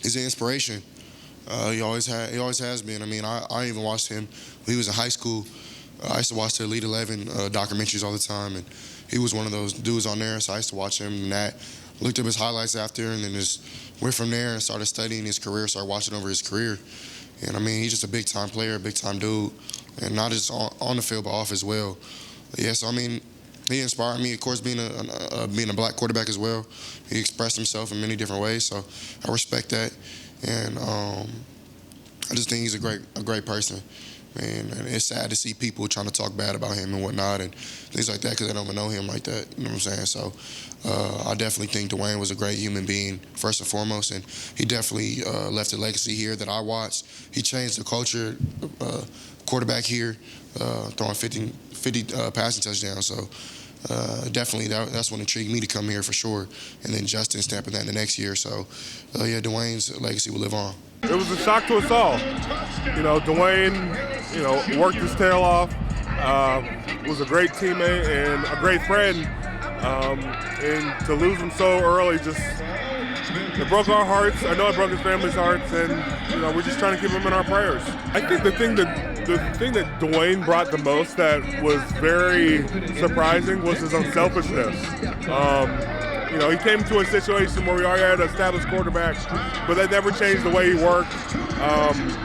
He's an inspiration. He always has been. I mean, I even watched him when he was in high school. I used to watch the Elite 11 documentaries all the time, and he was one of those dudes on there, so I used to watch him and that. Looked up his highlights after, and then just went from there and started studying his career, started watching over his career. And I mean, he's just a big-time player, a big-time dude, and not just on the field, but off as well. Yeah, so I mean, he inspired me, of course, being a black quarterback as well. He expressed himself in many different ways, so I respect that. And I just think he's a great person. And it's sad to see people trying to talk bad about him and whatnot and things like that because they don't even know him like that. You know what I'm saying? So I definitely think Dwayne was a great human being, first and foremost, and he definitely left a legacy here that I watched. He changed the culture, quarterback here, throwing 50 passing touchdowns. So definitely that's what intrigued me to come here for sure. And then Justin stamping that in the next year. So, yeah, Dwayne's legacy will live on. It was a shock to us all. You know, Dwayne, worked his tail off, was a great teammate and a great friend. And to lose him so early it broke our hearts. I know it broke his family's hearts, and we're just trying to keep him in our prayers. I think the thing that Dwayne brought the most that was very surprising was his unselfishness. He came to a situation where we already had an established quarterback, but that never changed the way he worked.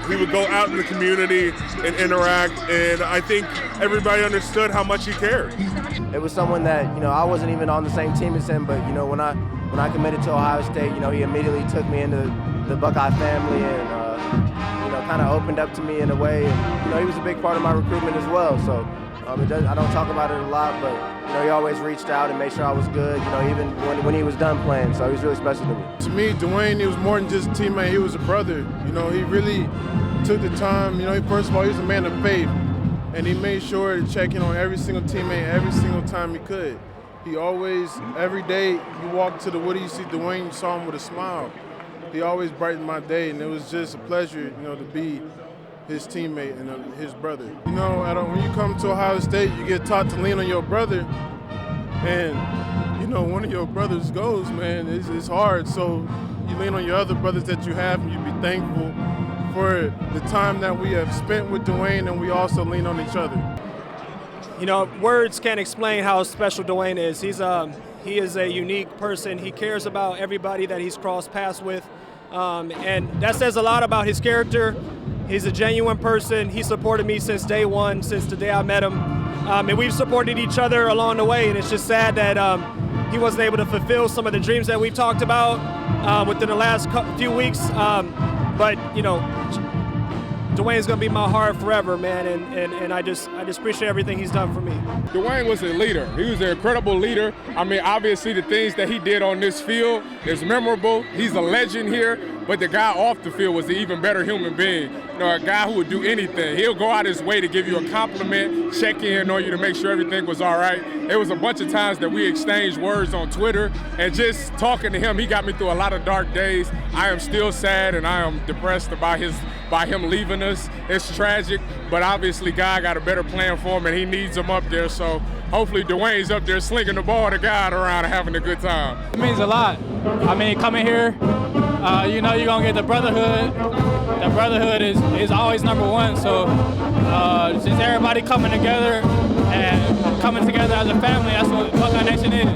He would go out in the community and interact, and I think everybody understood how much he cared. It was someone that, I wasn't even on the same team as him, but, when I committed to Ohio State, he immediately took me into the Buckeye family and, kind of opened up to me in a way. And, he was a big part of my recruitment as well, so I don't talk about it a lot, but, he always reached out and made sure I was good, even when he was done playing, so he was really special to me. To me, Dwayne, he was more than just a teammate, he was a brother. He really took the time, first of all, he was a man of faith, and he made sure to check in on every single teammate every single time he could. He always, every day you walk to the Woody, you see Dwayne, you saw him with a smile. He always brightened my day, and it was just a pleasure, to be his teammate and his brother. When you come to Ohio State, you get taught to lean on your brother, and one of your brothers goes, man, it's hard. So you lean on your other brothers that you have, and you be thankful for the time that we have spent with Dwayne, and we also lean on each other. Words can't explain how special Dwayne is. He is a unique person. He cares about everybody that he's crossed paths with, and that says a lot about his character. He's a genuine person. He supported me since day one, since the day I met him, and we've supported each other along the way. And it's just sad that he wasn't able to fulfill some of the dreams that we've talked about within the last few weeks. But Dwayne's gonna be in my heart forever, man, and I just appreciate everything he's done for me. Dwayne was a leader. He was an incredible leader. I mean, obviously the things that he did on this field is memorable. He's a legend here, but the guy off the field was an even better human being. A guy who would do anything. He'll go out his way to give you a compliment, check in on you to make sure everything was all right. It was a bunch of times that we exchanged words on Twitter, and just talking to him, he got me through a lot of dark days. I am still sad and I am depressed about him leaving us. It's tragic, but obviously God got a better plan for him and he needs him up there. So hopefully Dwayne's up there slinging the ball to God around and having a good time. It means a lot. I mean, coming here, you're going to get the brotherhood. The brotherhood is always number one. So just everybody coming together and coming together as a family, that's what Buckeye Nation is.